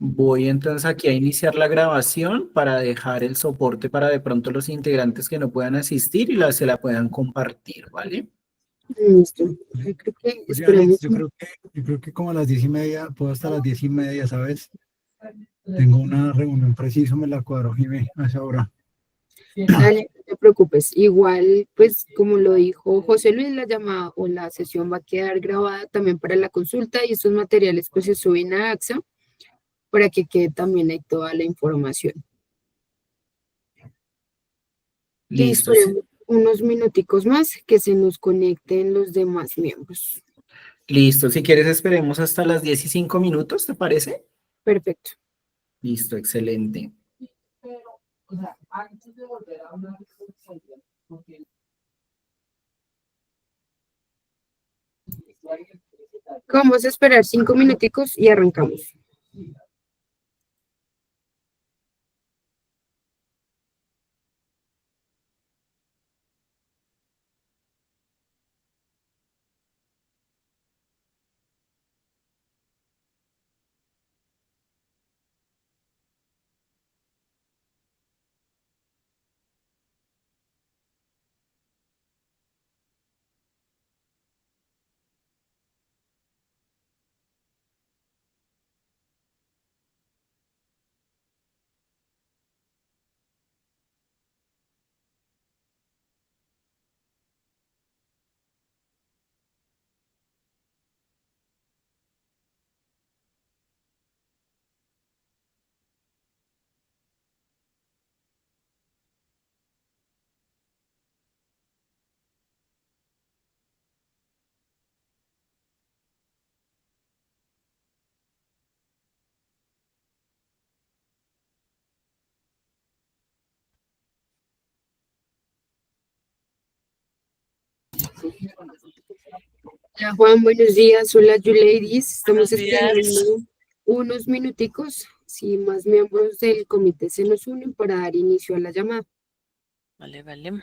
Voy entonces aquí a iniciar la grabación para dejar el soporte para de pronto los integrantes que no puedan asistir y se la puedan compartir, ¿vale? Listo. Yo creo que Oye, Alex, esperemos. yo creo que como a las 10:30, puedo hasta las 10:30, ¿sabes? Tengo una reunión preciso, me la cuadro Jimé a esa hora. Dale, no te preocupes. Igual, pues, como lo dijo José Luis, la llamada o la sesión va a quedar grabada también para la consulta y estos materiales pues se suben a AXA para que quede también ahí toda la información. Y Listo, sí. esperemos unos minuticos más que se nos conecten los demás miembros. Listo. Si quieres, esperemos hasta las 10:05, ¿te parece? Perfecto. Listo, excelente. Vamos a esperar 5 minuticos y arrancamos. Hola Juan, buenos días. Hola Ladies. Estamos Buenos días. esperando unos minuticos. Si más miembros del comité se nos unen para dar inicio a la llamada. Vale, vale.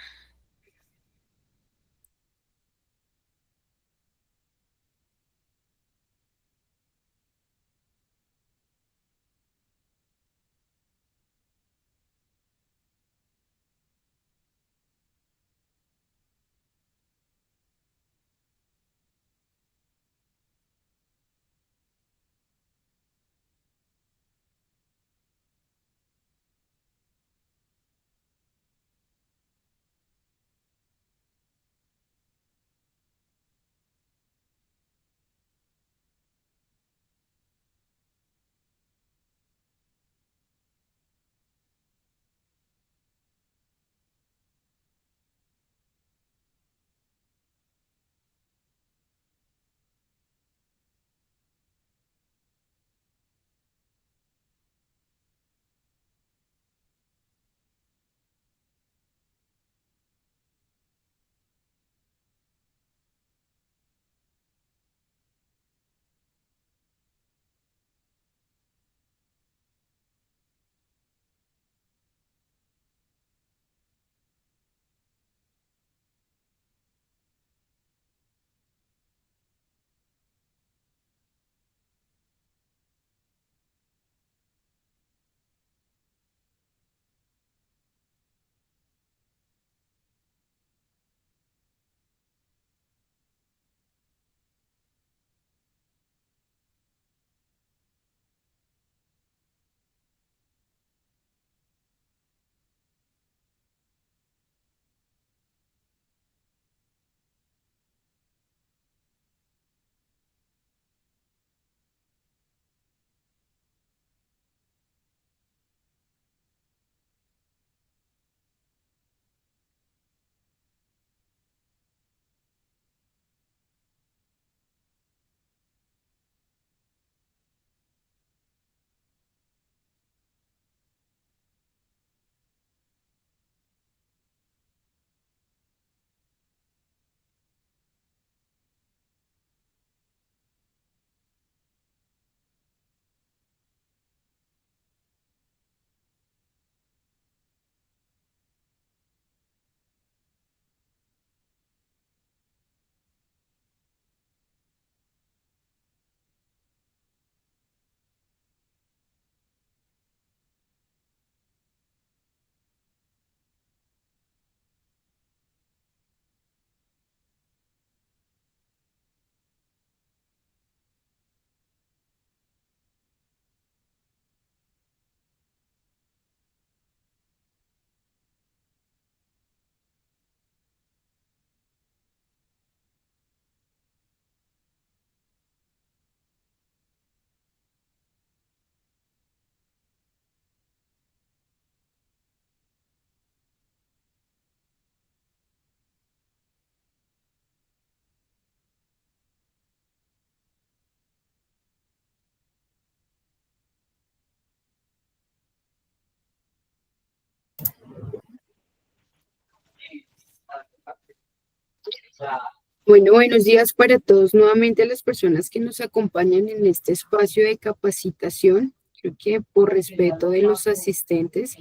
Bueno, buenos días para todos. Nuevamente a las personas que nos acompañan en este espacio de capacitación. Creo que por respeto de los asistentes,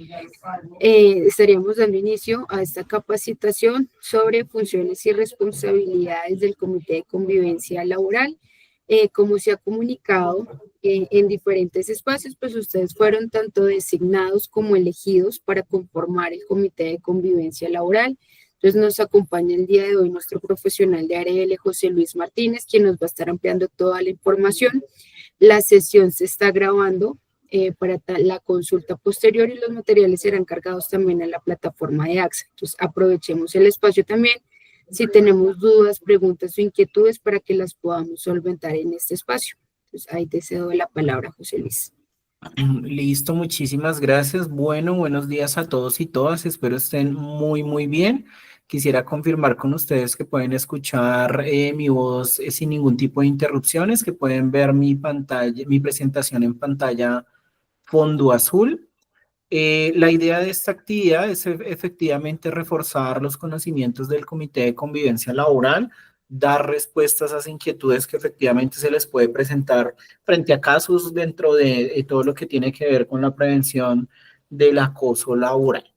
estaríamos dando inicio a esta capacitación sobre funciones y responsabilidades del Comité de Convivencia Laboral. Como se ha comunicado en diferentes espacios, pues ustedes fueron tanto designados como elegidos para conformar el Comité de Convivencia Laboral. Entonces nos acompaña el día de hoy nuestro profesional de ARL, José Luis Martínez, quien nos va a estar ampliando toda la información. La sesión se está grabando para la consulta posterior y los materiales serán cargados también a la plataforma de AXA. Entonces aprovechemos el espacio también si tenemos dudas, preguntas o inquietudes para que las podamos solventar en este espacio. Entonces ahí te cedo la palabra, José Luis. Listo, muchísimas gracias. Bueno, buenos días a todos y todas. Espero estén muy bien. Quisiera confirmar con ustedes que pueden escuchar mi voz sin ningún tipo de interrupciones, que pueden ver mi pantalla, mi presentación en pantalla fondo azul. La idea de esta actividad es efectivamente reforzar los conocimientos del Comité de Convivencia Laboral, dar respuestas a esas inquietudes que efectivamente se les puede presentar frente a casos dentro de todo lo que tiene que ver con la prevención del acoso laboral.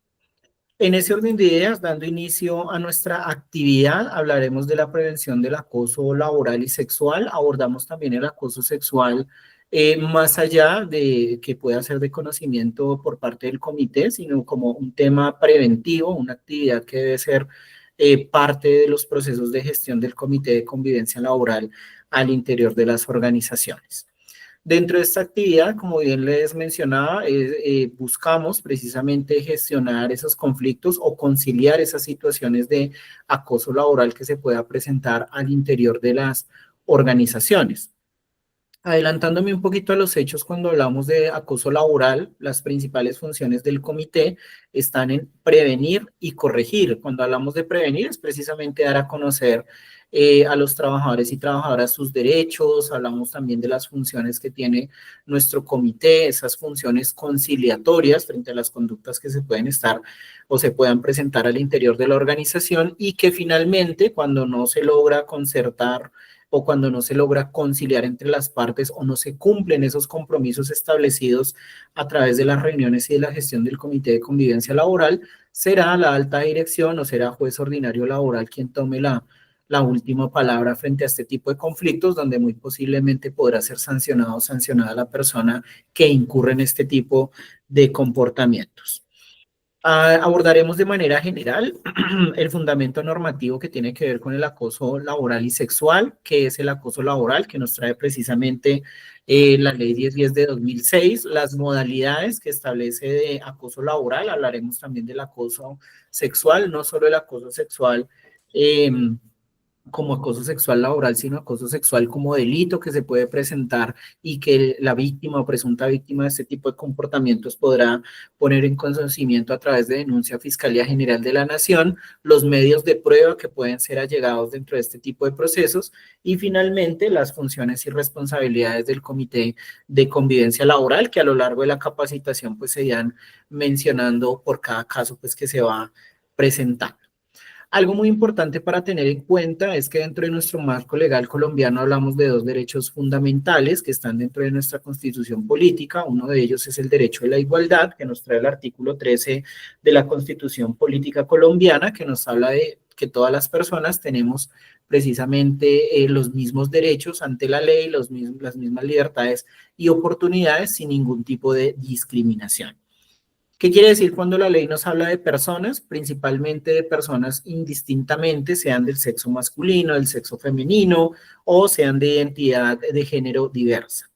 En ese orden de ideas, dando inicio a nuestra actividad, hablaremos de la prevención del acoso laboral y sexual. Abordamos también el acoso sexual más allá de que pueda ser de conocimiento por parte del comité, sino como un tema preventivo, una actividad que debe ser parte de los procesos de gestión del Comité de Convivencia Laboral al interior de las organizaciones. Dentro de esta actividad, como bien les mencionaba, buscamos precisamente gestionar esos conflictos o conciliar esas situaciones de acoso laboral que se pueda presentar al interior de las organizaciones. Adelantándome un poquito a los hechos, cuando hablamos de acoso laboral, las principales funciones del comité están en prevenir y corregir. Cuando hablamos de prevenir es precisamente dar a conocer a los trabajadores y trabajadoras sus derechos. Hablamos también de las funciones que tiene nuestro comité, esas funciones conciliatorias frente a las conductas que se pueden estar o se puedan presentar al interior de la organización y que finalmente cuando no se logra concertar o cuando no se logra conciliar entre las partes o no se cumplen esos compromisos establecidos a través de las reuniones y de la gestión del Comité de Convivencia Laboral, será la alta dirección o será juez ordinario laboral quien tome la última palabra frente a este tipo de conflictos, donde muy posiblemente podrá ser sancionado o sancionada la persona que incurre en este tipo de comportamientos. Abordaremos de manera general el fundamento normativo que tiene que ver con el acoso laboral y sexual, que es el acoso laboral, que nos trae precisamente la ley 1010 de 2006, las modalidades que establece de acoso laboral. Hablaremos también del acoso sexual, no solo el acoso sexual como acoso sexual laboral, sino acoso sexual como delito que se puede presentar y que la víctima o presunta víctima de este tipo de comportamientos podrá poner en conocimiento a través de denuncia a Fiscalía General de la Nación, los medios de prueba que pueden ser allegados dentro de este tipo de procesos y finalmente las funciones y responsabilidades del Comité de Convivencia Laboral que a lo largo de la capacitación pues se irán mencionando por cada caso pues que se va presentando. Algo muy importante para tener en cuenta es que dentro de nuestro marco legal colombiano hablamos de dos derechos fundamentales que están dentro de nuestra constitución política. Uno de ellos es el derecho de la igualdad, que nos trae el artículo 13 de la constitución política colombiana, que nos habla de que todas las personas tenemos precisamente los mismos derechos ante la ley, las mismas libertades y oportunidades sin ningún tipo de discriminación. ¿Qué quiere decir cuando la ley nos habla de personas? Principalmente de personas indistintamente, sean del sexo masculino, del sexo femenino o sean de identidad de género diversa.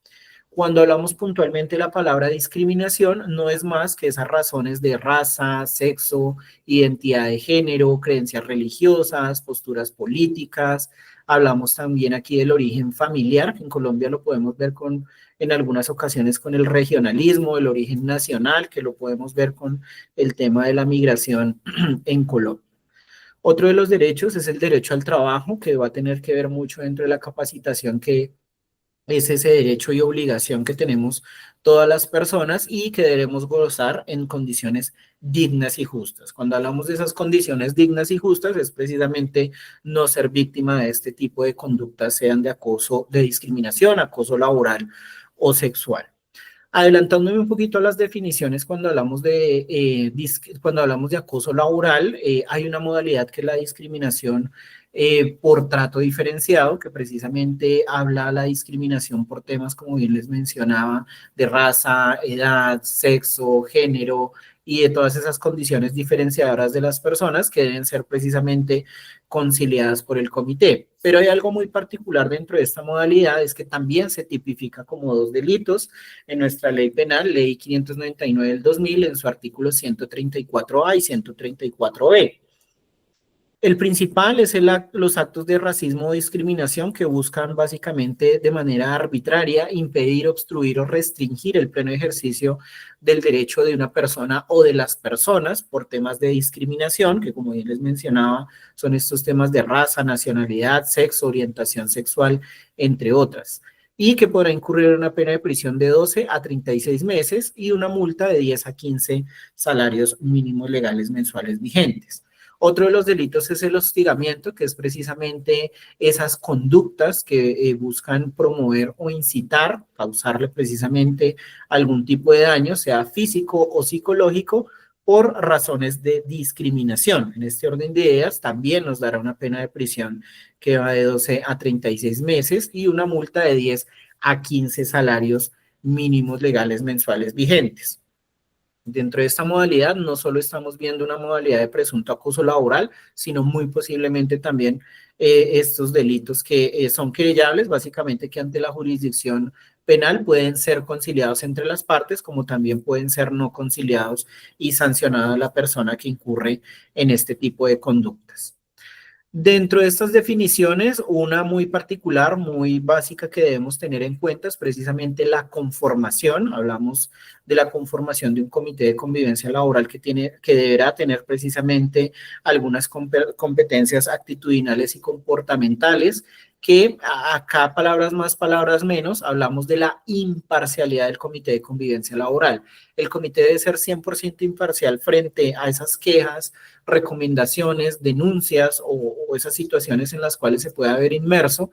Cuando hablamos puntualmente de la palabra discriminación, no es más que esas razones de raza, sexo, identidad de género, creencias religiosas, posturas políticas. Hablamos también aquí del origen familiar, que en Colombia lo podemos ver en algunas ocasiones con el regionalismo, el origen nacional, que lo podemos ver con el tema de la migración en Colombia. Otro de los derechos es el derecho al trabajo, que va a tener que ver mucho dentro de la capacitación que es ese derecho y obligación que tenemos todas las personas y que debemos gozar en condiciones dignas y justas. Cuando hablamos de esas condiciones dignas y justas es precisamente no ser víctima de este tipo de conductas, sean de acoso, de discriminación, acoso laboral o sexual. Adelantándome un poquito a las definiciones, cuando hablamos de acoso laboral, hay una modalidad que es la discriminación por trato diferenciado, que precisamente habla de la discriminación por temas, como bien les mencionaba, de raza, edad, sexo, género y de todas esas condiciones diferenciadoras de las personas que deben ser precisamente conciliadas por el comité. Pero hay algo muy particular dentro de esta modalidad, es que también se tipifica como dos delitos en nuestra ley penal, ley 599 del 2000, en su artículo 134A y 134B. El principal es los actos de racismo o discriminación que buscan básicamente de manera arbitraria impedir, obstruir o restringir el pleno ejercicio del derecho de una persona o de las personas por temas de discriminación, que como bien les mencionaba, son estos temas de raza, nacionalidad, sexo, orientación sexual, entre otras, y que podrá incurrir en una pena de prisión de 12 a 36 meses y una multa de 10 a 15 salarios mínimos legales mensuales vigentes. Otro de los delitos es el hostigamiento, que es precisamente esas conductas que buscan promover o incitar, causarle precisamente algún tipo de daño, sea físico o psicológico, por razones de discriminación. En este orden de ideas también nos dará una pena de prisión que va de 12 a 36 meses y una multa de 10 a 15 salarios mínimos legales mensuales vigentes. Dentro de esta modalidad no solo estamos viendo una modalidad de presunto acoso laboral, sino muy posiblemente también estos delitos que son querellables, básicamente que ante la jurisdicción penal pueden ser conciliados entre las partes, como también pueden ser no conciliados y sancionada la persona que incurre en este tipo de conductas. Dentro de estas definiciones, una muy particular, muy básica que debemos tener en cuenta es precisamente la conformación. Hablamos de la conformación de un comité de convivencia laboral que deberá tener precisamente algunas competencias actitudinales y comportamentales, que acá palabras más, palabras menos, hablamos de la imparcialidad del comité de convivencia laboral. El comité debe ser 100% imparcial frente a esas quejas, recomendaciones, denuncias o esas situaciones en las cuales se puede haber inmerso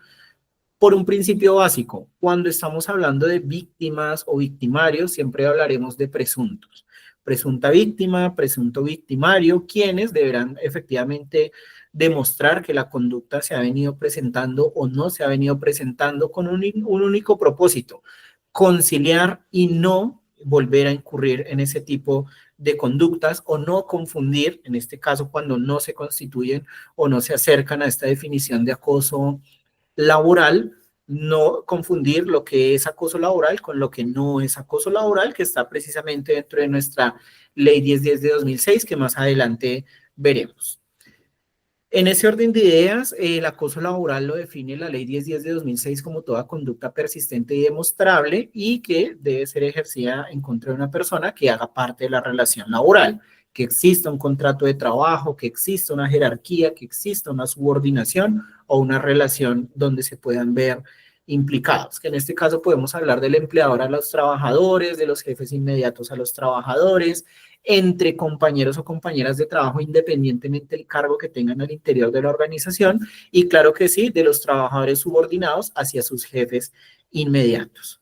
por un principio básico. Cuando estamos hablando de víctimas o victimarios, siempre hablaremos de presuntos. Presunta víctima, presunto victimario, quienes deberán efectivamente demostrar que la conducta se ha venido presentando o no se ha venido presentando con un único propósito: conciliar y no volver a incurrir en ese tipo de conductas o no confundir, en este caso cuando no se constituyen o no se acercan a esta definición de acoso laboral, no confundir lo que es acoso laboral con lo que no es acoso laboral, que está precisamente dentro de nuestra ley 1010 de 2006, que más adelante veremos. En ese orden de ideas, el acoso laboral lo define la ley 1010 de 2006 como toda conducta persistente y demostrable y que debe ser ejercida en contra de una persona que haga parte de la relación laboral, que exista un contrato de trabajo, que exista una jerarquía, que exista una subordinación o una relación donde se puedan ver implicados, que en este caso podemos hablar del empleador a los trabajadores, de los jefes inmediatos a los trabajadores, entre compañeros o compañeras de trabajo, independientemente del cargo que tengan al interior de la organización, y claro que sí, de los trabajadores subordinados hacia sus jefes inmediatos.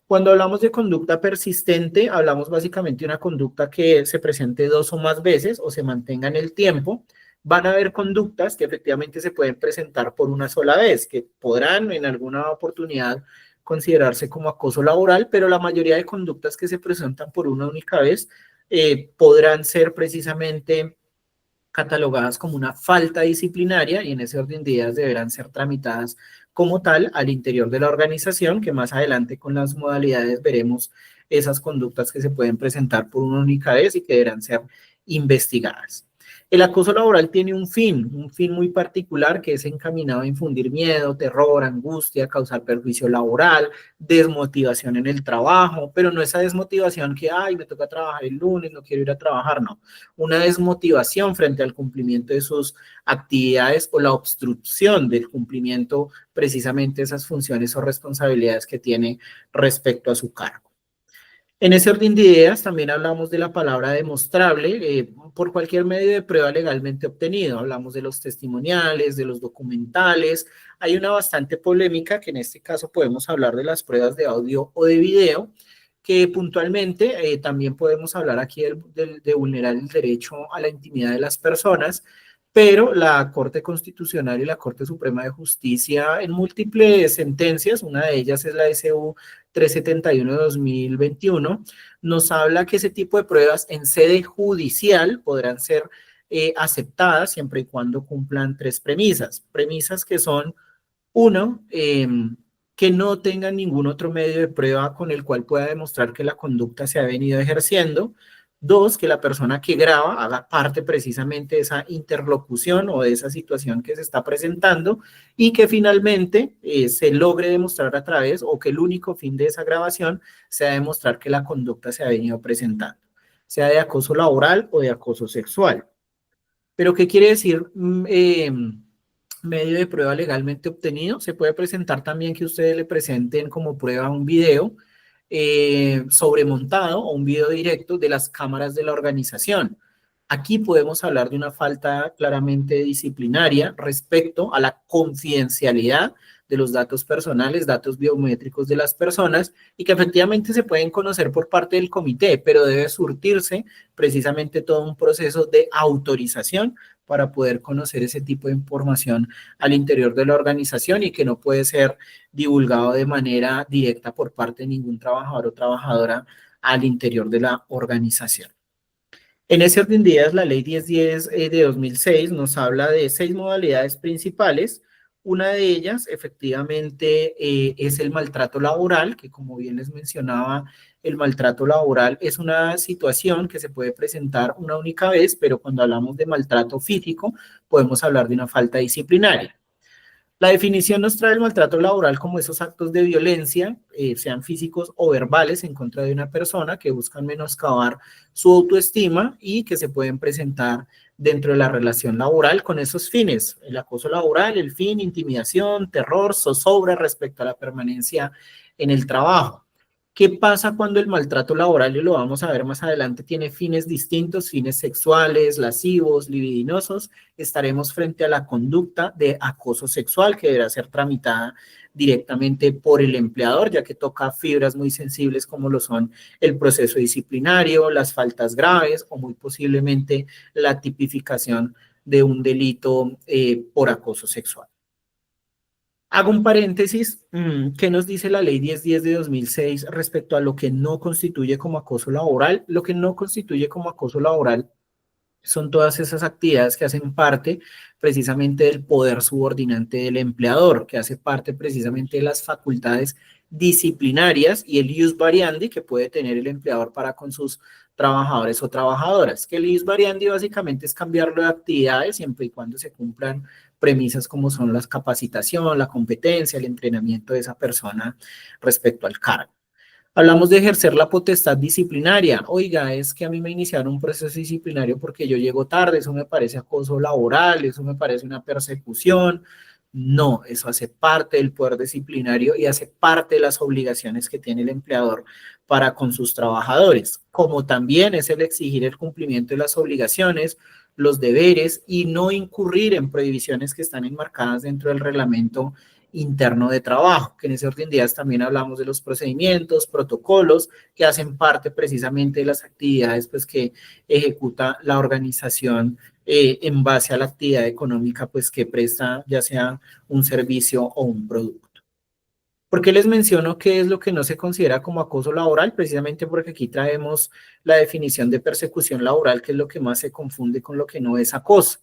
Cuando hablamos de conducta persistente, hablamos básicamente de una conducta que se presente 2 o más veces o se mantenga en el tiempo. Van a haber conductas que efectivamente se pueden presentar por una sola vez, que podrán en alguna oportunidad considerarse como acoso laboral, pero la mayoría de conductas que se presentan por una única vez podrán ser precisamente catalogadas como una falta disciplinaria y en ese orden de ideas deberán ser tramitadas como tal al interior de la organización, que más adelante con las modalidades veremos esas conductas que se pueden presentar por una única vez y que deberán ser investigadas. El acoso laboral tiene un fin muy particular que es encaminado a infundir miedo, terror, angustia, causar perjuicio laboral, desmotivación en el trabajo, pero no esa desmotivación que, ay, me toca trabajar el lunes, no quiero ir a trabajar, no. Una desmotivación frente al cumplimiento de sus actividades o la obstrucción del cumplimiento precisamente de esas funciones o responsabilidades que tiene respecto a su cargo. En ese orden de ideas también hablamos de la palabra demostrable por cualquier medio de prueba legalmente obtenido. Hablamos de los testimoniales, de los documentales. Hay una bastante polémica que en este caso podemos hablar de las pruebas de audio o de video, que puntualmente también podemos hablar aquí de vulnerar el derecho a la intimidad de las personas, pero la Corte Constitucional y la Corte Suprema de Justicia en múltiples sentencias, una de ellas es la SU 371 de 2021, nos habla que ese tipo de pruebas en sede judicial podrán ser aceptadas siempre y cuando cumplan tres premisas que son, uno, que no tengan ningún otro medio de prueba con el cual pueda demostrar que la conducta se ha venido ejerciendo. Dos, que la persona que graba haga parte precisamente de esa interlocución o de esa situación que se está presentando y que finalmente se logre demostrar a través o que el único fin de esa grabación sea demostrar que la conducta se ha venido presentando, sea de acoso laboral o de acoso sexual. ¿Pero qué quiere decir medio de prueba legalmente obtenido? Se puede presentar también que ustedes le presenten como prueba un video sobremontado o un video directo de las cámaras de la organización. Aquí podemos hablar de una falta claramente disciplinaria respecto a la confidencialidad de los datos personales, datos biométricos de las personas y que efectivamente se pueden conocer por parte del comité, pero debe surtirse precisamente todo un proceso de autorización para poder conocer ese tipo de información al interior de la organización y que no puede ser divulgado de manera directa por parte de ningún trabajador o trabajadora al interior de la organización. En ese orden de ideas, la Ley 1010 de 2006 nos habla de 6 modalidades principales. Una de ellas, efectivamente, es el maltrato laboral, que como bien les mencionaba, el maltrato laboral es una situación que se puede presentar una única vez, pero cuando hablamos de maltrato físico, podemos hablar de una falta disciplinaria. La definición nos trae el maltrato laboral como esos actos de violencia, sean físicos o verbales, en contra de una persona que buscan menoscabar su autoestima y que se pueden presentar dentro de la relación laboral con esos fines. El acoso laboral, el fin, intimidación, terror, zozobra respecto a la permanencia en el trabajo. ¿Qué pasa cuando el maltrato laboral, y lo vamos a ver más adelante, tiene fines distintos, fines sexuales, lascivos, libidinosos? Estaremos frente a la conducta de acoso sexual que deberá ser tramitada directamente por el empleador, ya que toca fibras muy sensibles como lo son el proceso disciplinario, las faltas graves o muy posiblemente la tipificación de un delito por acoso sexual. Hago un paréntesis, ¿qué nos dice la Ley 1010 de 2006 respecto a lo que no constituye como acoso laboral? Lo que no constituye como acoso laboral son todas esas actividades que hacen parte precisamente del poder subordinante del empleador, que hace parte precisamente de las facultades disciplinarias y el ius variandi que puede tener el empleador para con sus trabajadores o trabajadoras, que el ius variandi básicamente es cambiarlo de actividades siempre y cuando se cumplan premisas como son la capacitación, la competencia, el entrenamiento de esa persona respecto al cargo. Hablamos de ejercer la potestad disciplinaria. Oiga, es que a mí me iniciaron un proceso disciplinario porque yo llego tarde, eso me parece acoso laboral, eso me parece una persecución. No, eso hace parte del poder disciplinario y hace parte de las obligaciones que tiene el empleador para con sus trabajadores, como también es el exigir el cumplimiento de las obligaciones, los deberes y no incurrir en prohibiciones que están enmarcadas dentro del reglamento interno de trabajo, que en ese orden de ideas también hablamos de los procedimientos, protocolos que hacen parte precisamente de las actividades pues, que ejecuta la organización en base a la actividad económica pues, que presta ya sea un servicio o un producto. ¿Por qué les menciono qué es lo que no se considera como acoso laboral? Precisamente porque aquí traemos la definición de persecución laboral, que es lo que más se confunde con lo que no es acoso.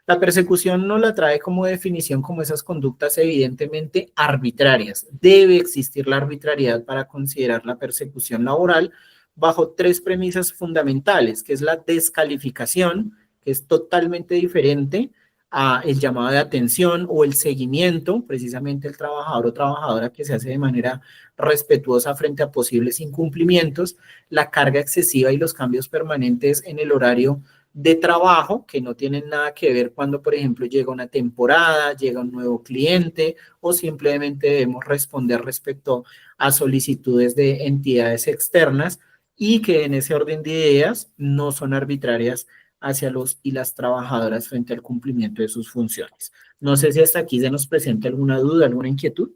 La persecución no la trae como definición como esas conductas evidentemente arbitrarias. Debe existir la arbitrariedad para considerar la persecución laboral bajo 3 premisas fundamentales, que es la descalificación, que es totalmente diferente a el llamado de atención o el seguimiento, precisamente el trabajador o trabajadora que se hace de manera respetuosa frente a posibles incumplimientos, la carga excesiva y los cambios permanentes en el horario de trabajo que no tienen nada que ver cuando, por ejemplo, llega una temporada, llega un nuevo cliente o simplemente debemos responder respecto a solicitudes de entidades externas y que en ese orden de ideas no son arbitrarias hacia los y las trabajadoras frente al cumplimiento de sus funciones. No sé si hasta aquí se nos presenta alguna duda, alguna inquietud.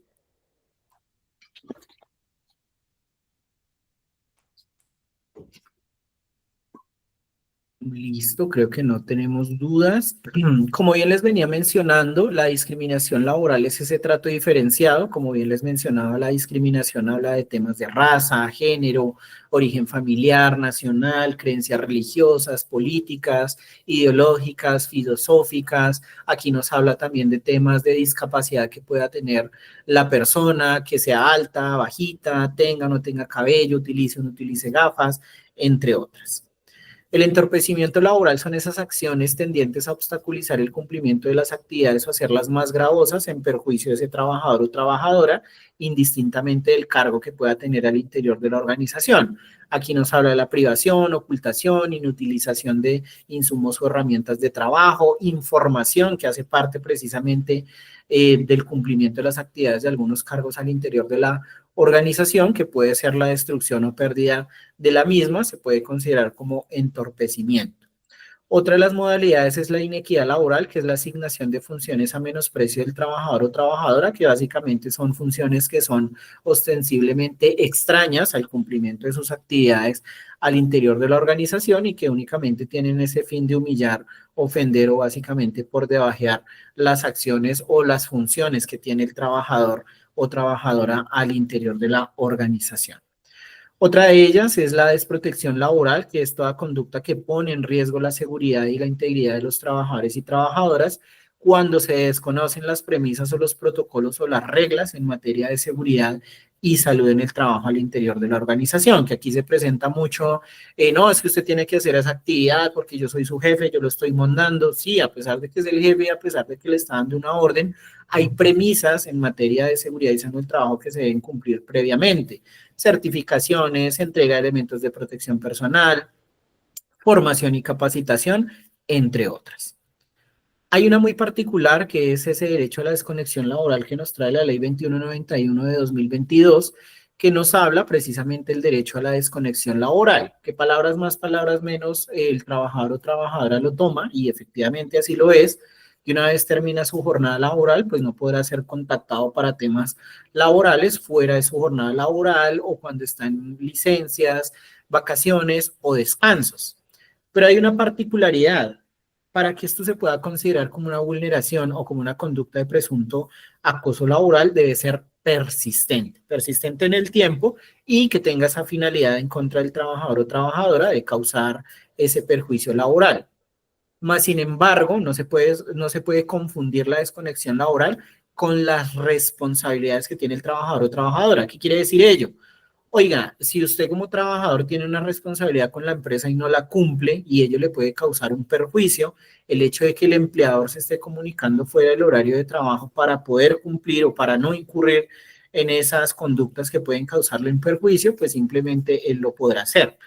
Listo, creo que no tenemos dudas. Como bien les venía mencionando, la discriminación laboral es ese trato diferenciado. Como bien les mencionaba, la discriminación habla de temas de raza, género, origen familiar, nacional, creencias religiosas, políticas, ideológicas, filosóficas. Aquí nos habla también de temas de discapacidad que pueda tener la persona, que sea alta, bajita, tenga o no tenga cabello, utilice o no utilice gafas, entre otras. El entorpecimiento laboral son esas acciones tendientes a obstaculizar el cumplimiento de las actividades o hacerlas más gravosas en perjuicio de ese trabajador o trabajadora, indistintamente del cargo que pueda tener al interior de la organización. Aquí nos habla de la privación, ocultación, inutilización de insumos o herramientas de trabajo, información que hace parte precisamente del cumplimiento de las actividades de algunos cargos al interior de la organización, que puede ser la destrucción o pérdida de la misma, se puede considerar como entorpecimiento. Otra de las modalidades es la inequidad laboral, que es la asignación de funciones a menosprecio del trabajador o trabajadora, que básicamente son funciones que son ostensiblemente extrañas al cumplimiento de sus actividades al interior de la organización y que únicamente tienen ese fin de humillar, ofender o básicamente por debajear las acciones o las funciones que tiene el trabajador o trabajadora al interior de la organización. Otra de ellas es la desprotección laboral, que es toda conducta que pone en riesgo la seguridad y la integridad de los trabajadores y trabajadoras cuando se desconocen las premisas o los protocolos o las reglas en materia de seguridad y salud en el trabajo al interior de la organización, que aquí se presenta mucho, no, es que usted tiene que hacer esa actividad porque yo soy su jefe, yo lo estoy mandando, sí, a pesar de que es el jefe y a pesar de que le está dando una orden, hay premisas en materia de seguridad y salud del trabajo que se deben cumplir previamente. Certificaciones, entrega de elementos de protección personal, formación y capacitación, entre otras. Hay una muy particular que es ese derecho a la desconexión laboral que nos trae la Ley 2191 de 2022, que nos habla precisamente del derecho a la desconexión laboral, que palabras más, palabras menos, el trabajador o trabajadora lo toma y efectivamente así lo es, y una vez termina su jornada laboral, pues no podrá ser contactado para temas laborales fuera de su jornada laboral o cuando está en licencias, vacaciones o descansos. Pero hay una particularidad. Para que esto se pueda considerar como una vulneración o como una conducta de presunto acoso laboral, debe ser persistente en el tiempo y que tenga esa finalidad en contra del trabajador o trabajadora de causar ese perjuicio laboral. Más sin embargo, no se puede confundir la desconexión laboral con las responsabilidades que tiene el trabajador o trabajadora. ¿Qué quiere decir ello? Oiga, si usted como trabajador tiene una responsabilidad con la empresa y no la cumple y ello le puede causar un perjuicio, el hecho de que el empleador se esté comunicando fuera del horario de trabajo para poder cumplir o para no incurrir en esas conductas que pueden causarle un perjuicio, pues simplemente él lo podrá hacer.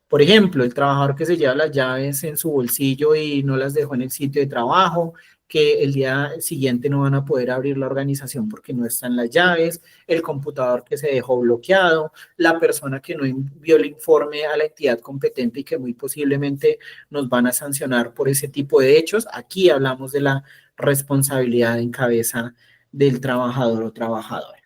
Por ejemplo, el trabajador que se lleva las llaves en su bolsillo y no las dejó en el sitio de trabajo, que el día siguiente no van a poder abrir la organización porque no están las llaves, el computador que se dejó bloqueado, la persona que no envió el informe a la entidad competente y que muy posiblemente nos van a sancionar por ese tipo de hechos. Aquí hablamos de la responsabilidad en cabeza del trabajador o trabajadora.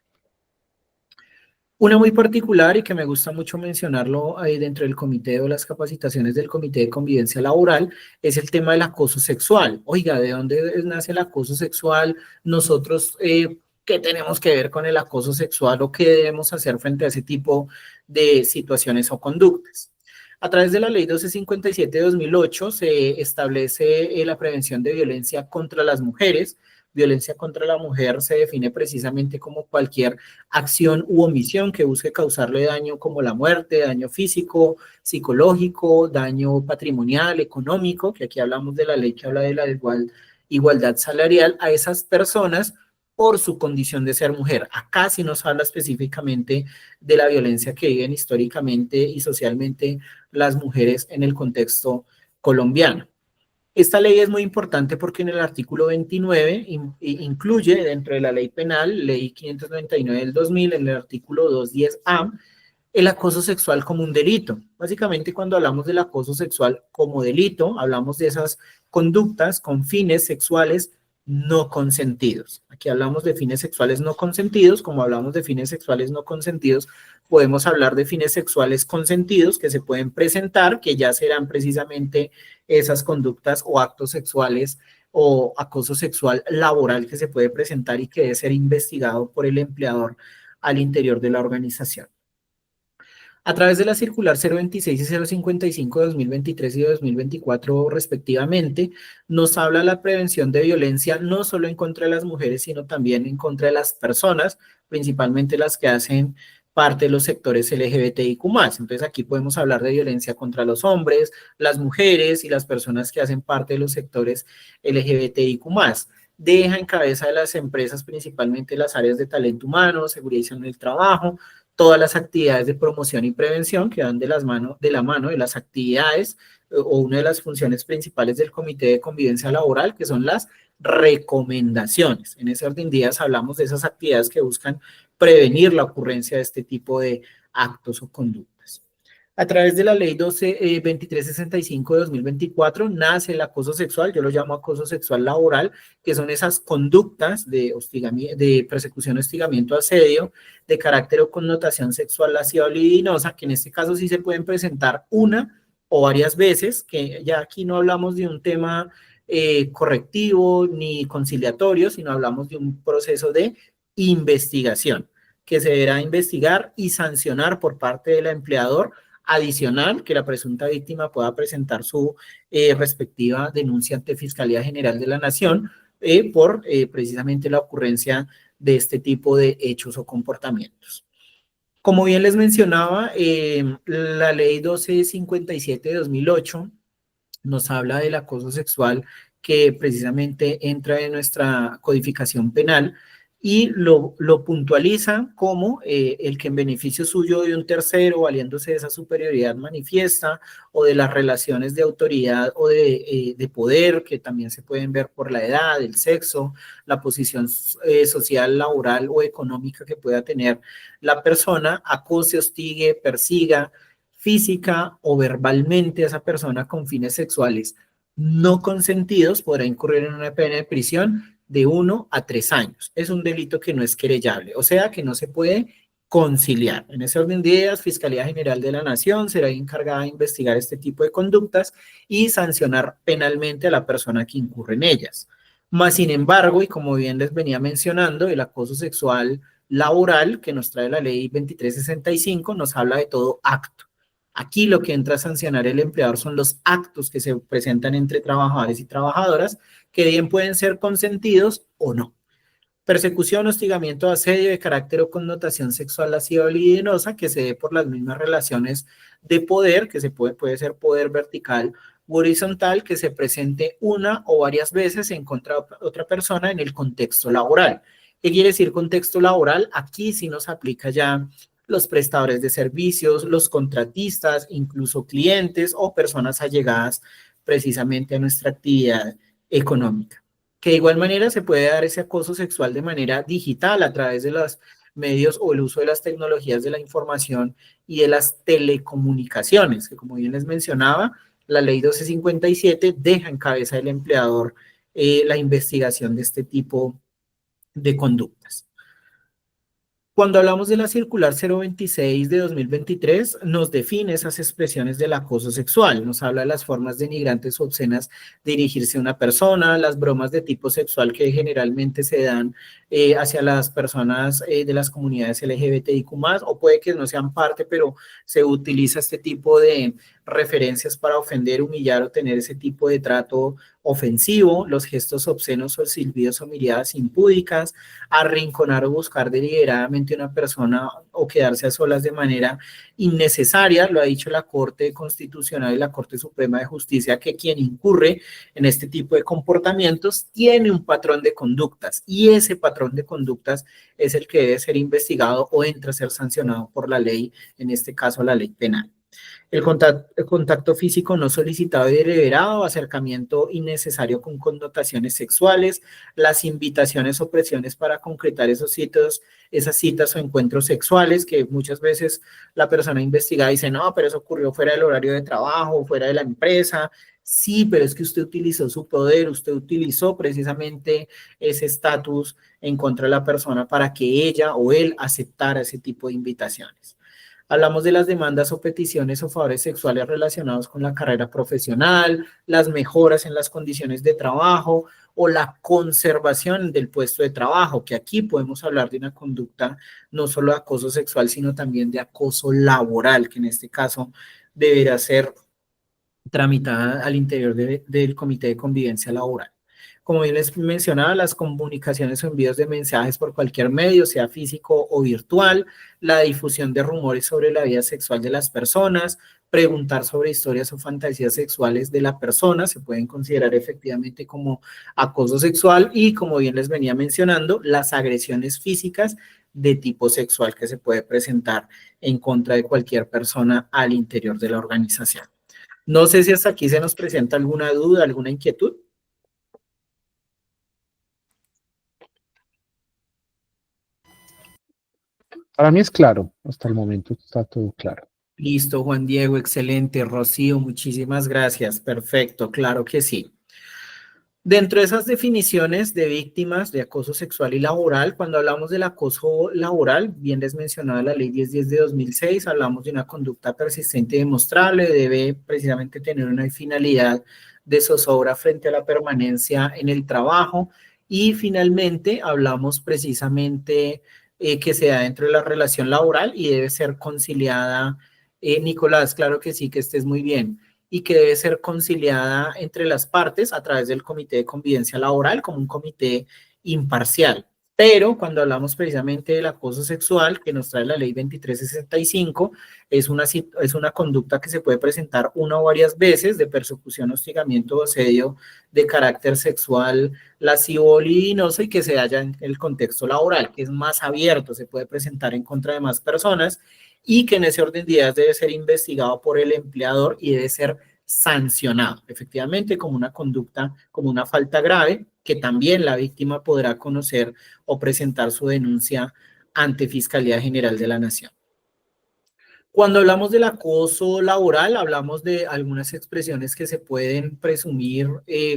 Una muy particular y que me gusta mucho mencionarlo dentro del comité o las capacitaciones del Comité de Convivencia Laboral es el tema del acoso sexual. Oiga, ¿de dónde nace el acoso sexual? Nosotros, ¿qué tenemos que ver con el acoso sexual o qué debemos hacer frente a ese tipo de situaciones o conductas? A través de la Ley 1257 de 2008 se establece la prevención de violencia contra las mujeres, violencia contra la mujer se define precisamente como cualquier acción u omisión que busque causarle daño como la muerte, daño físico, psicológico, daño patrimonial, económico, que aquí hablamos de la ley que habla de la igualdad salarial a esas personas por su condición de ser mujer. Acá sí nos habla específicamente de la violencia que viven históricamente y socialmente las mujeres en el contexto colombiano. Esta ley es muy importante porque en el artículo 29 incluye dentro de la ley penal, ley 599 del 2000, en el artículo 210A, el acoso sexual como un delito. Básicamente, cuando hablamos del acoso sexual como delito, hablamos de esas conductas con fines sexuales no consentidos. Aquí hablamos de fines sexuales no consentidos. Como hablamos de fines sexuales no consentidos, podemos hablar de fines sexuales consentidos que se pueden presentar, que ya serán precisamente esas conductas o actos sexuales o acoso sexual laboral que se puede presentar y que debe ser investigado por el empleador al interior de la organización. A través de la circular 026 y 055 de 2023 y de 2024 respectivamente, nos habla la prevención de violencia no solo en contra de las mujeres, sino también en contra de las personas, principalmente las que hacen parte de los sectores LGBTIQ+. Entonces aquí podemos hablar de violencia contra los hombres, las mujeres y las personas que hacen parte de los sectores LGBTIQ+. Deja en cabeza de las empresas principalmente las áreas de talento humano, seguridad y salud en el trabajo, todas las actividades de promoción y prevención que van de la mano de las actividades o una de las funciones principales del Comité de Convivencia Laboral, que son las recomendaciones. En ese orden de ideas hablamos de esas actividades que buscan prevenir la ocurrencia de este tipo de actos o conductas. A través de la ley 2365 de 2024 nace el acoso sexual, yo lo llamo acoso sexual laboral, que son esas conductas de persecución, hostigamiento, asedio, de carácter o connotación sexual, lasciva o libidinosa, que en este caso sí se pueden presentar una o varias veces, que ya aquí no hablamos de un tema correctivo ni conciliatorio, sino hablamos de un proceso de investigación, que se deberá investigar y sancionar por parte del empleador, adicional que la presunta víctima pueda presentar su respectiva denuncia ante Fiscalía General de la Nación por precisamente la ocurrencia de este tipo de hechos o comportamientos. Como bien les mencionaba, la ley 1257 de 2008 nos habla del acoso sexual que precisamente entra en nuestra codificación penal y lo puntualiza como el que en beneficio suyo de un tercero, valiéndose de esa superioridad manifiesta o de las relaciones de autoridad o de poder que también se pueden ver por la edad, el sexo, la posición social, laboral o económica que pueda tener la persona, acose, hostigue, persiga física o verbalmente a esa persona con fines sexuales no consentidos, podrá incurrir en una pena de prisión de 1 a 3 años. Es un delito que no es querellable, o sea que no se puede conciliar. En ese orden de ideas, Fiscalía General de la Nación será encargada de investigar este tipo de conductas y sancionar penalmente a la persona que incurre en ellas. Más sin embargo, y como bien les venía mencionando, el acoso sexual laboral que nos trae la ley 2365 nos habla de todo acto. Aquí lo que entra a sancionar el empleador son los actos que se presentan entre trabajadores y trabajadoras, que bien pueden ser consentidos o no. Persecución, hostigamiento, asedio de carácter o connotación sexual, lasciva o libidinosa, que se dé por las mismas relaciones de poder, que puede ser poder vertical u horizontal, que se presente una o varias veces en contra de otra persona en el contexto laboral. ¿Qué quiere decir contexto laboral? Aquí sí nos aplica ya los prestadores de servicios, los contratistas, incluso clientes o personas allegadas precisamente a nuestra actividad económica. Que de igual manera se puede dar ese acoso sexual de manera digital a través de los medios o el uso de las tecnologías de la información y de las telecomunicaciones, que como bien les mencionaba, la ley 1257 deja en cabeza del empleador la investigación de este tipo de conductas. Cuando hablamos de la circular 026 de 2023, nos define esas expresiones del acoso sexual, nos habla de las formas denigrantes o obscenas de dirigirse a una persona, las bromas de tipo sexual que generalmente se dan hacia las personas de las comunidades LGBTIQ+, o puede que no sean parte, pero se utiliza este tipo de referencias para ofender, humillar o tener ese tipo de trato ofensivo, los gestos obscenos o silbidos o miradas impúdicas, arrinconar o buscar deliberadamente a una persona o quedarse a solas de manera innecesaria. Lo ha dicho la Corte Constitucional y la Corte Suprema de Justicia, que quien incurre en este tipo de comportamientos tiene un patrón de conductas, y ese patrón de conductas es el que debe ser investigado o entra a ser sancionado por la ley, en este caso la ley penal. El contacto físico no solicitado y deliberado, acercamiento innecesario con connotaciones sexuales, las invitaciones o presiones para concretar esos sitios, esas citas o encuentros sexuales, que muchas veces la persona investigada dice, no, pero eso ocurrió fuera del horario de trabajo, fuera de la empresa. Sí, pero es que usted utilizó su poder, usted utilizó precisamente ese estatus en contra de la persona para que ella o él aceptara ese tipo de invitaciones. Hablamos de las demandas o peticiones o favores sexuales relacionados con la carrera profesional, las mejoras en las condiciones de trabajo o la conservación del puesto de trabajo, que aquí podemos hablar de una conducta no solo de acoso sexual, sino también de acoso laboral, que en este caso deberá ser tramitada al interior del Comité de Convivencia Laboral. Como bien les mencionaba, las comunicaciones o envíos de mensajes por cualquier medio, sea físico o virtual, la difusión de rumores sobre la vida sexual de las personas, preguntar sobre historias o fantasías sexuales de la persona, se pueden considerar efectivamente como acoso sexual, y como bien les venía mencionando, las agresiones físicas de tipo sexual que se puede presentar en contra de cualquier persona al interior de la organización. No sé si hasta aquí se nos presenta alguna duda, alguna inquietud. Para mí es claro, hasta el momento está todo claro. Listo, Juan Diego, excelente. Rocío, muchísimas gracias. Perfecto, claro que sí. Dentro de esas definiciones de víctimas de acoso sexual y laboral, cuando hablamos del acoso laboral, bien les mencionaba la ley 1010 de 2006, hablamos de una conducta persistente y demostrable, debe precisamente tener una finalidad de zozobra frente a la permanencia en el trabajo, y finalmente hablamos precisamente que se da dentro de la relación laboral y debe ser conciliada. Nicolás, claro que sí, que estés muy bien, y que debe ser conciliada entre las partes a través del Comité de Convivencia Laboral como un comité imparcial. Pero cuando hablamos precisamente del acoso sexual que nos trae la ley 2365, es una conducta que se puede presentar una o varias veces de persecución, hostigamiento o asedio de carácter sexual, lascivo o libidinoso, y que se halla en el contexto laboral, que es más abierto, se puede presentar en contra de más personas, y que en ese orden de ideas debe ser investigado por el empleador y debe ser sancionado, efectivamente, como una conducta, como una falta grave, que también la víctima podrá conocer o presentar su denuncia ante Fiscalía General de la Nación. Cuando hablamos del acoso laboral, hablamos de algunas expresiones que se pueden presumir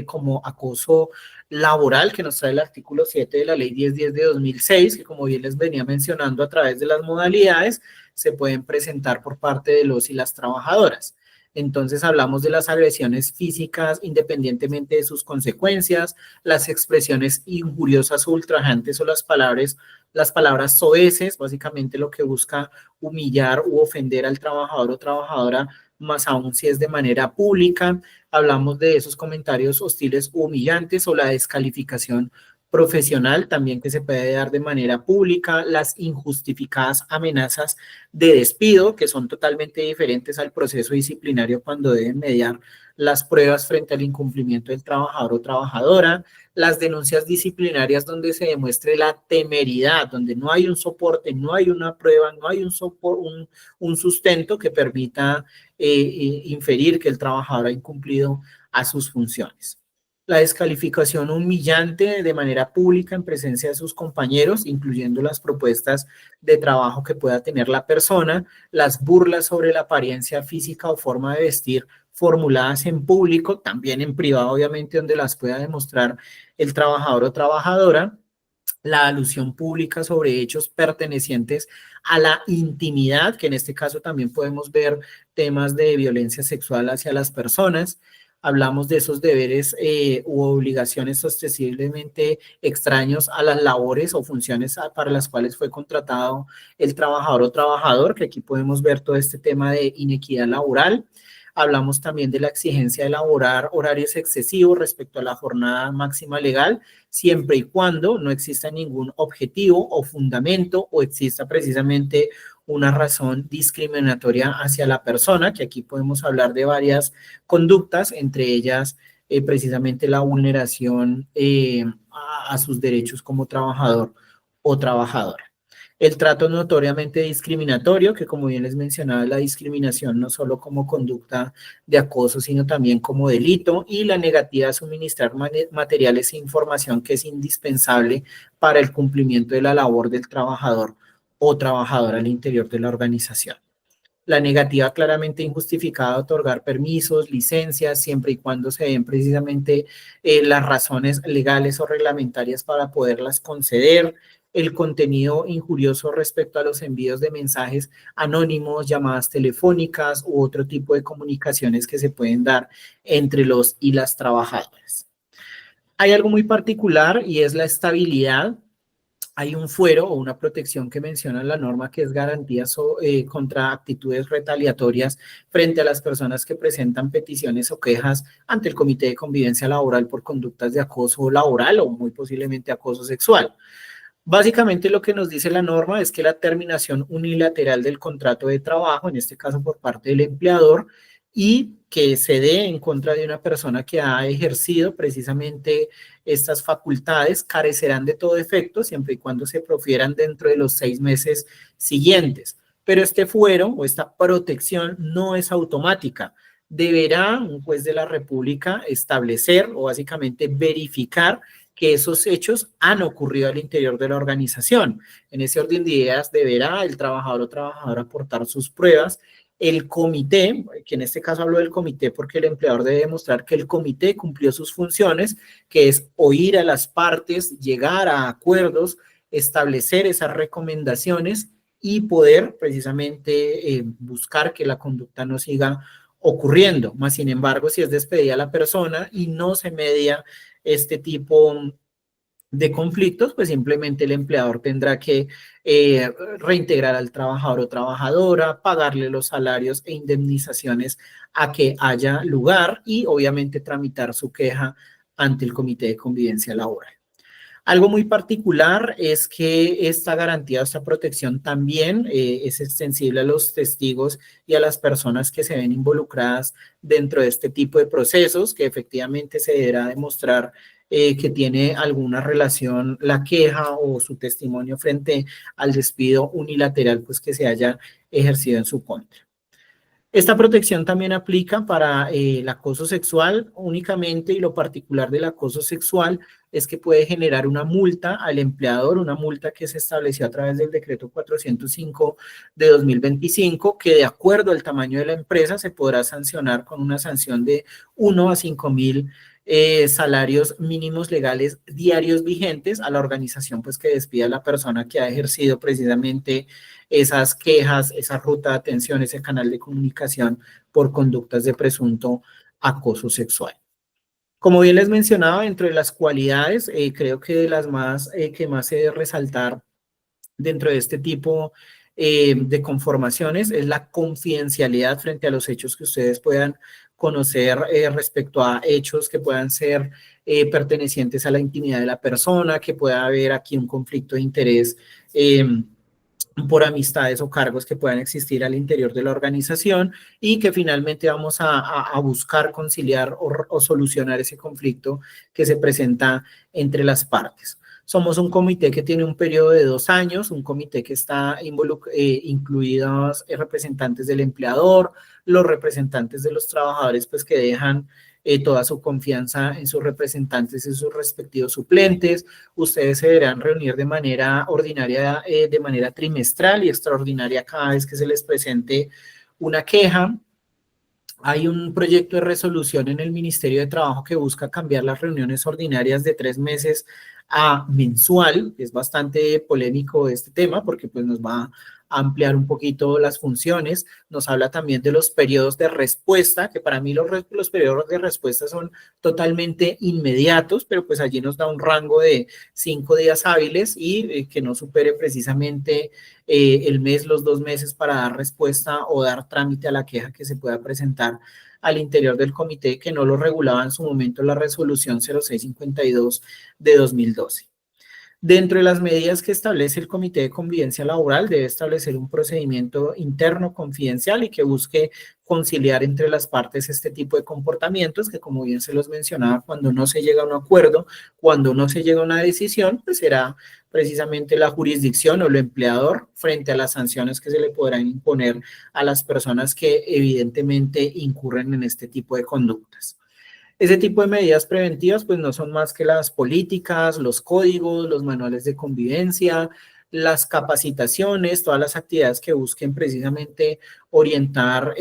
como acoso laboral, que nos trae el artículo 7 de la ley 1010 de 2006, que como bien les venía mencionando, a través de las modalidades se pueden presentar por parte de los y las trabajadoras. Entonces hablamos de las agresiones físicas independientemente de sus consecuencias, las expresiones injuriosas o ultrajantes o las palabras soeces, básicamente lo que busca humillar u ofender al trabajador o trabajadora, más aún si es de manera pública. Hablamos de esos comentarios hostiles u humillantes o la descalificación profesional también, que se puede dar de manera pública, las injustificadas amenazas de despido, que son totalmente diferentes al proceso disciplinario cuando deben mediar las pruebas frente al incumplimiento del trabajador o trabajadora, las denuncias disciplinarias donde se demuestre la temeridad, donde no hay un soporte, no hay una prueba, no hay un sustento que permita inferir que el trabajador ha incumplido a sus funciones. La descalificación humillante de manera pública en presencia de sus compañeros, incluyendo las propuestas de trabajo que pueda tener la persona, las burlas sobre la apariencia física o forma de vestir formuladas en público, también en privado, obviamente, donde las pueda demostrar el trabajador o trabajadora, la alusión pública sobre hechos pertenecientes a la intimidad, que en este caso también podemos ver temas de violencia sexual hacia las personas. Hablamos de esos deberes u obligaciones ostensiblemente extraños a las labores o funciones para las cuales fue contratado el trabajador o trabajador, que aquí podemos ver todo este tema de inequidad laboral. Hablamos también de la exigencia de elaborar horarios excesivos respecto a la jornada máxima legal, siempre y cuando no exista ningún objetivo o fundamento o exista precisamente una razón discriminatoria hacia la persona, que aquí podemos hablar de varias conductas, entre ellas precisamente la vulneración a sus derechos como trabajador o trabajadora. El trato notoriamente discriminatorio, que como bien les mencionaba, la discriminación no solo como conducta de acoso, sino también como delito, y la negativa a suministrar materiales e información que es indispensable para el cumplimiento de la labor del trabajador o trabajadora al interior de la organización. La negativa claramente injustificada a otorgar permisos, licencias, siempre y cuando se den precisamente las razones legales o reglamentarias para poderlas conceder. El contenido injurioso respecto a los envíos de mensajes anónimos, llamadas telefónicas u otro tipo de comunicaciones que se pueden dar entre los y las trabajadoras. Hay algo muy particular y es la estabilidad. Hay un fuero o una protección que menciona la norma que es garantía contra actitudes retaliatorias frente a las personas que presentan peticiones o quejas ante el Comité de Convivencia Laboral por conductas de acoso laboral o muy posiblemente acoso sexual. Básicamente lo que nos dice la norma es que la terminación unilateral del contrato de trabajo, en este caso por parte del empleador, y que se dé en contra de una persona que ha ejercido precisamente estas facultades, carecerán de todo efecto siempre y cuando se profieran dentro de los 6 meses siguientes. Pero este fuero o esta protección no es automática. Deberá un juez de la República establecer o básicamente verificar que esos hechos han ocurrido al interior de la organización. En ese orden de ideas deberá el trabajador o trabajadora aportar sus pruebas. El comité, que en este caso hablo del comité porque el empleador debe demostrar que el comité cumplió sus funciones, que es oír a las partes, llegar a acuerdos, establecer esas recomendaciones y poder precisamente buscar que la conducta no siga ocurriendo. Más sin embargo, si es despedida la persona y no se media este tipo de conflictos, pues simplemente el empleador tendrá que reintegrar al trabajador o trabajadora, pagarle los salarios e indemnizaciones a que haya lugar y obviamente tramitar su queja ante el Comité de Convivencia Laboral. Algo muy particular es que esta garantía, esta protección también es extensible a los testigos y a las personas que se ven involucradas dentro de este tipo de procesos, que efectivamente se deberá demostrar que tiene alguna relación la queja o su testimonio frente al despido unilateral pues, que se haya ejercido en su contra. Esta protección también aplica para el acoso sexual únicamente, y lo particular del acoso sexual es que puede generar una multa al empleador, una multa que se estableció a través del decreto 405 de 2025, que de acuerdo al tamaño de la empresa se podrá sancionar con una sanción de 1 a 5.000 salarios mínimos legales diarios vigentes a la organización pues que despida a la persona que ha ejercido precisamente esas quejas, esa ruta de atención, ese canal de comunicación por conductas de presunto acoso sexual. Como bien les mencionaba, dentro de las cualidades, creo que de las que más se debe resaltar dentro de este tipo de conformaciones es la confidencialidad frente a los hechos que ustedes puedan conocer respecto a hechos que puedan ser pertenecientes a la intimidad de la persona, que pueda haber aquí un conflicto de interés por amistades o cargos que puedan existir al interior de la organización y que finalmente vamos a buscar conciliar o solucionar ese conflicto que se presenta entre las partes. Somos un comité que tiene un periodo de 2 años, un comité que está incluidos representantes del empleador, los representantes de los trabajadores, pues que dejan toda su confianza en sus representantes y sus respectivos suplentes. Ustedes se deberán reunir de manera ordinaria, de manera trimestral y extraordinaria cada vez que se les presente una queja. Hay un proyecto de resolución en el Ministerio de Trabajo que busca cambiar las reuniones ordinarias de 3 meses a mensual. Es bastante polémico este tema porque pues nos va a ampliar un poquito las funciones. Nos habla también de los periodos de respuesta, que para mí los periodos de respuesta son totalmente inmediatos, pero pues allí nos da un rango de 5 días hábiles y que no supere precisamente el mes, los 2 meses para dar respuesta o dar trámite a la queja que se pueda presentar al interior del comité que no lo regulaba en su momento la resolución 0652 de 2012. Dentro de las medidas que establece el Comité de Convivencia Laboral, debe establecer un procedimiento interno confidencial y que busque conciliar entre las partes este tipo de comportamientos que, como bien se los mencionaba, cuando no se llega a un acuerdo, cuando no se llega a una decisión, pues será precisamente la jurisdicción o el empleador frente a las sanciones que se le podrán imponer a las personas que evidentemente incurren en este tipo de conductas. Ese tipo de medidas preventivas pues no son más que las políticas, los códigos, los manuales de convivencia, las capacitaciones, todas las actividades que busquen precisamente orientar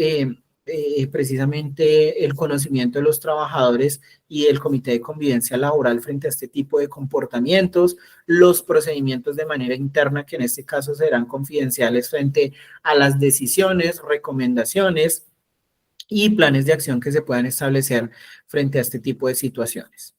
precisamente el conocimiento de los trabajadores y el Comité de Convivencia Laboral frente a este tipo de comportamientos, los procedimientos de manera interna que en este caso serán confidenciales frente a las decisiones, recomendaciones y planes de acción que se puedan establecer frente a este tipo de situaciones.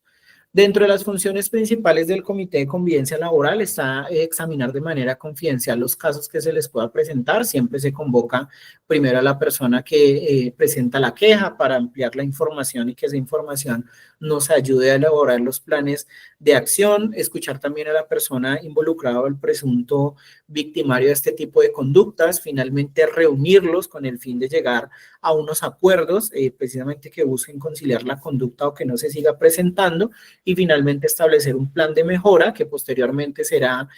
Dentro de las funciones principales del Comité de Convivencia Laboral está examinar de manera confidencial los casos que se les pueda presentar. Siempre se convoca primero a la persona que presenta la queja para ampliar la información y que esa información nos ayude a elaborar los planes de acción, escuchar también a la persona involucrada o el presunto victimario de este tipo de conductas, finalmente reunirlos con el fin de llegar a unos acuerdos precisamente que busquen conciliar la conducta o que no se siga presentando y finalmente establecer un plan de mejora que posteriormente será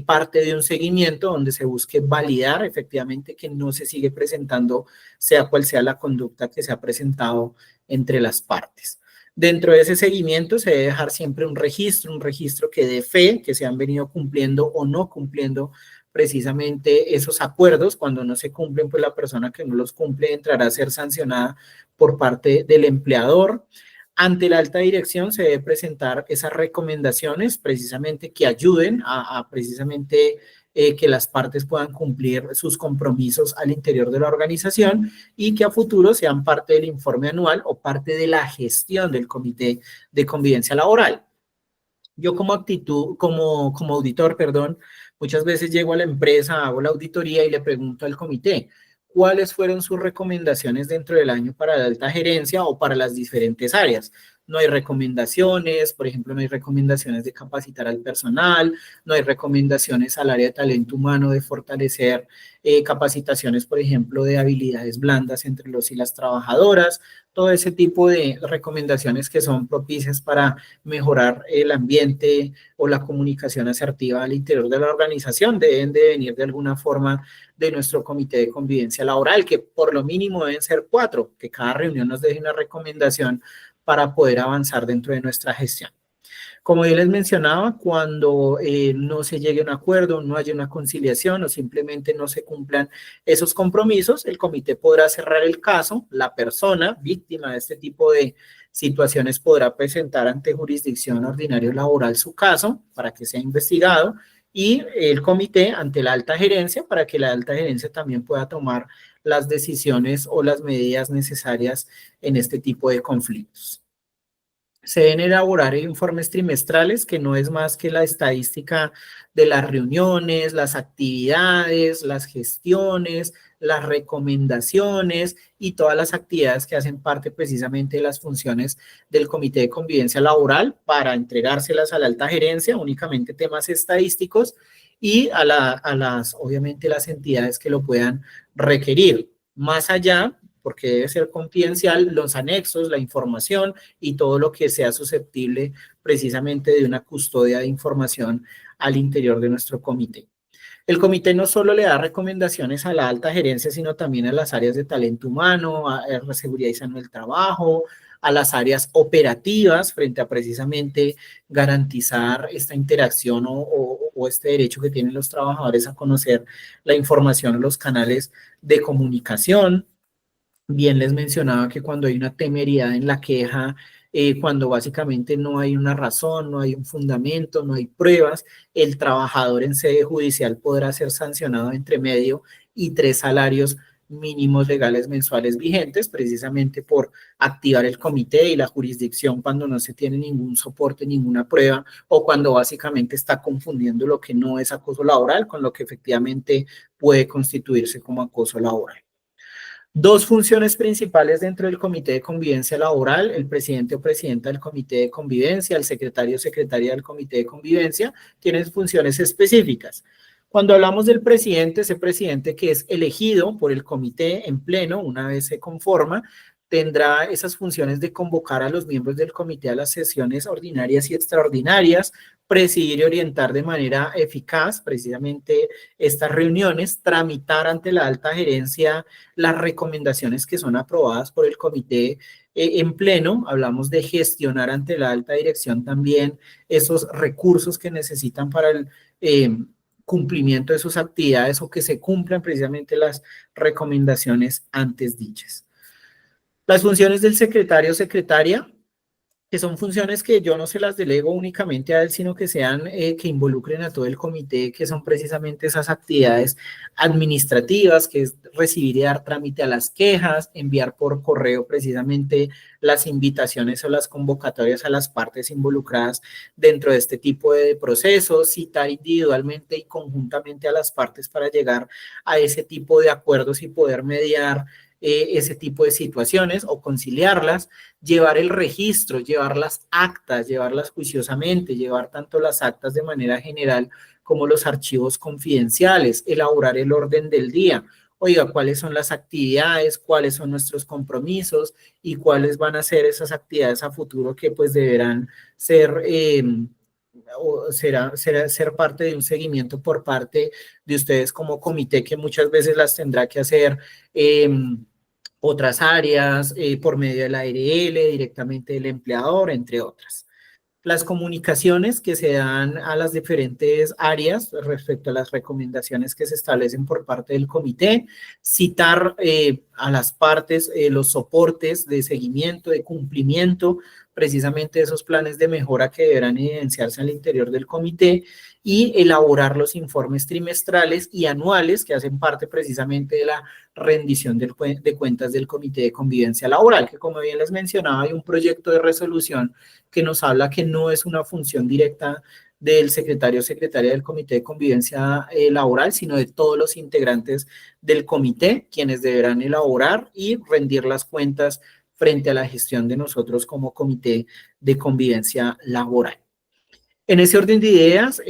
parte de un seguimiento donde se busque validar efectivamente que no se sigue presentando sea cual sea la conducta que se ha presentado entre las partes. Dentro de ese seguimiento se debe dejar siempre un registro que dé fe que se han venido cumpliendo o no cumpliendo precisamente esos acuerdos. Cuando no se cumplen, pues la persona que no los cumple entrará a ser sancionada por parte del empleador. Ante la alta dirección se debe presentar esas recomendaciones precisamente que ayuden a precisamente que las partes puedan cumplir sus compromisos al interior de la organización y que a futuro sean parte del informe anual o parte de la gestión del Comité de Convivencia Laboral. Yo como auditor, muchas veces llego a la empresa, hago la auditoría y le pregunto al comité, ¿cuáles fueron sus recomendaciones dentro del año para la alta gerencia o para las diferentes áreas? No hay recomendaciones, por ejemplo, no hay recomendaciones de capacitar al personal, no hay recomendaciones al área de talento humano de fortalecer capacitaciones, por ejemplo, de habilidades blandas entre los y las trabajadoras, todo ese tipo de recomendaciones que son propicias para mejorar el ambiente o la comunicación asertiva al interior de la organización deben de venir de alguna forma de nuestro Comité de Convivencia Laboral, que por lo mínimo deben ser 4, que cada reunión nos deje una recomendación para poder avanzar dentro de nuestra gestión. Como yo les mencionaba, cuando no se llegue a un acuerdo, no haya una conciliación o simplemente no se cumplan esos compromisos, el comité podrá cerrar el caso, la persona víctima de este tipo de situaciones podrá presentar ante jurisdicción ordinaria laboral su caso para que sea investigado y el comité ante la alta gerencia para que la alta gerencia también pueda tomar las decisiones o las medidas necesarias en este tipo de conflictos. Se deben elaborar informes trimestrales, que no es más que la estadística de las reuniones, las actividades, las gestiones, las recomendaciones y todas las actividades que hacen parte precisamente de las funciones del Comité de Convivencia Laboral para entregárselas a la alta gerencia, únicamente temas estadísticos y obviamente las entidades que lo puedan requerir. Más allá, porque debe ser confidencial, los anexos, la información y todo lo que sea susceptible precisamente de una custodia de información al interior de nuestro comité. El comité no solo le da recomendaciones a la alta gerencia, sino también a las áreas de talento humano, a la seguridad y salud del trabajo, a las áreas operativas frente a precisamente garantizar esta interacción o este derecho que tienen los trabajadores a conocer la información en los canales de comunicación. Bien les mencionaba que cuando hay una temeridad en la queja, cuando básicamente no hay una razón, no hay un fundamento, no hay pruebas, el trabajador en sede judicial podrá ser sancionado entre medio y 3 salarios mínimos legales mensuales vigentes, precisamente por activar el comité y la jurisdicción cuando no se tiene ningún soporte, ninguna prueba, o cuando básicamente está confundiendo lo que no es acoso laboral con lo que efectivamente puede constituirse como acoso laboral. Dos funciones principales dentro del Comité de Convivencia Laboral: el presidente o presidenta del Comité de Convivencia, el secretario o secretaria del Comité de Convivencia, tienen funciones específicas. Cuando hablamos del presidente, ese presidente que es elegido por el comité en pleno, una vez se conforma, tendrá esas funciones de convocar a los miembros del comité a las sesiones ordinarias y extraordinarias, presidir y orientar de manera eficaz precisamente estas reuniones, tramitar ante la alta gerencia las recomendaciones que son aprobadas por el comité en pleno. Hablamos de gestionar ante la alta dirección también esos recursos que necesitan para el cumplimiento de sus actividades o que se cumplan precisamente las recomendaciones antes dichas. Las funciones del secretario o secretaria, que son funciones que yo no se las delego únicamente a él, sino que sean, que involucren a todo el comité, que son precisamente esas actividades administrativas, que es recibir y dar trámite a las quejas, enviar por correo precisamente las invitaciones o las convocatorias a las partes involucradas dentro de este tipo de procesos, citar individualmente y conjuntamente a las partes para llegar a ese tipo de acuerdos y poder mediar ese tipo de situaciones o conciliarlas, llevar el registro, llevar las actas, llevarlas juiciosamente, llevar tanto las actas de manera general como los archivos confidenciales, elaborar el orden del día. Oiga, ¿cuáles son las actividades? ¿Cuáles son nuestros compromisos? ¿Y cuáles van a ser esas actividades a futuro que pues deberán ser o ser parte de un seguimiento por parte de ustedes como comité, que muchas veces las tendrá que hacer otras áreas, por medio de la ARL, directamente del empleador, entre otras. Las comunicaciones que se dan a las diferentes áreas respecto a las recomendaciones que se establecen por parte del comité, citar a las partes los soportes de seguimiento, de cumplimiento, precisamente esos planes de mejora que deberán evidenciarse al interior del comité, y elaborar los informes trimestrales y anuales que hacen parte precisamente de la rendición de cuentas del Comité de Convivencia Laboral, que como bien les mencionaba, hay un proyecto de resolución que nos habla que no es una función directa del secretario o secretaria del Comité de Convivencia Laboral, sino de todos los integrantes del comité, quienes deberán elaborar y rendir las cuentas frente a la gestión de nosotros como Comité de Convivencia Laboral. En ese orden de ideas,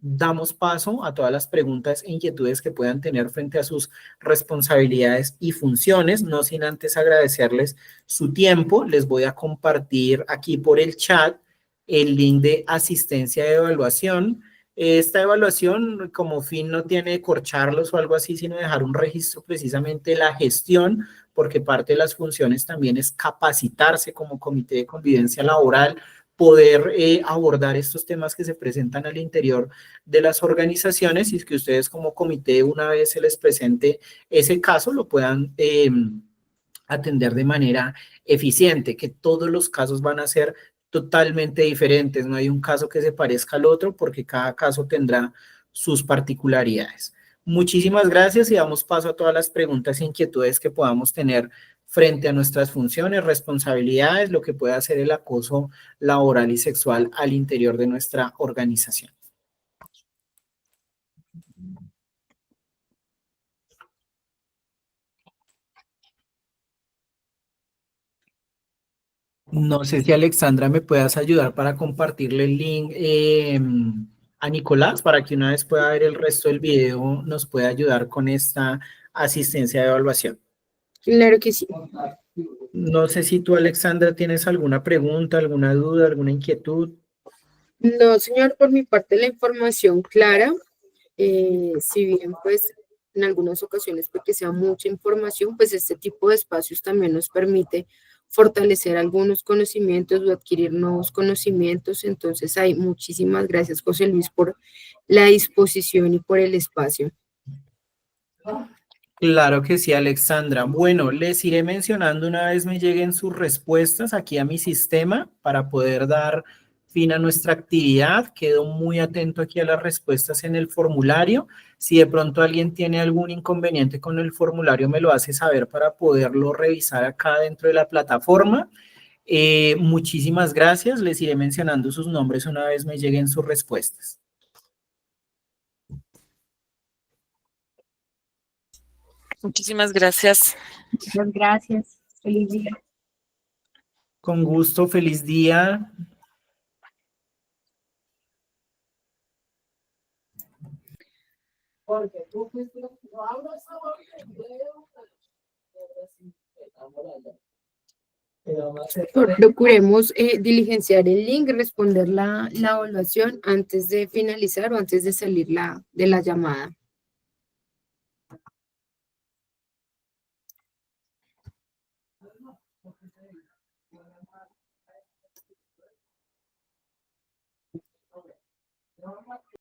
damos paso a todas las preguntas e inquietudes que puedan tener frente a sus responsabilidades y funciones, no sin antes agradecerles su tiempo. Les voy a compartir aquí por el chat el link de asistencia de evaluación. Esta evaluación como fin no tiene corcharlos o algo así, sino dejar un registro precisamente de la gestión, porque parte de las funciones también es capacitarse como Comité de Convivencia Laboral, poder abordar estos temas que se presentan al interior de las organizaciones, y que ustedes como comité, una vez se les presente ese caso, lo puedan atender de manera eficiente, que todos los casos van a ser totalmente diferentes, no hay un caso que se parezca al otro porque cada caso tendrá sus particularidades. Muchísimas gracias y damos paso a todas las preguntas e inquietudes que podamos tener frente a nuestras funciones, responsabilidades, lo que puede hacer el acoso laboral y sexual al interior de nuestra organización. No sé si Alexandra me puedas ayudar para compartirle el link a Nicolás, para que una vez pueda ver el resto del video, nos pueda ayudar con esta asistencia de evaluación. Claro que sí. No sé si tú, Alexandra, tienes alguna pregunta, alguna duda, alguna inquietud. No, señor, por mi parte la información clara, si bien pues en algunas ocasiones porque sea mucha información, pues este tipo de espacios también nos permite fortalecer algunos conocimientos o adquirir nuevos conocimientos. Entonces, muchísimas gracias, José Luis, por la disposición y por el espacio. Claro que sí, Alexandra. Bueno, les iré mencionando una vez me lleguen sus respuestas aquí a mi sistema para poder dar fin a nuestra actividad. Quedo muy atento aquí a las respuestas en el formulario. Si de pronto alguien tiene algún inconveniente con el formulario, me lo hace saber para poderlo revisar acá dentro de la plataforma. Muchísimas gracias. Les iré mencionando sus nombres una vez me lleguen sus respuestas. Muchísimas gracias. Muchas gracias. Feliz día. Con gusto, feliz día. Procuremos diligenciar el link, responder la evaluación antes de finalizar o antes de salir de la llamada.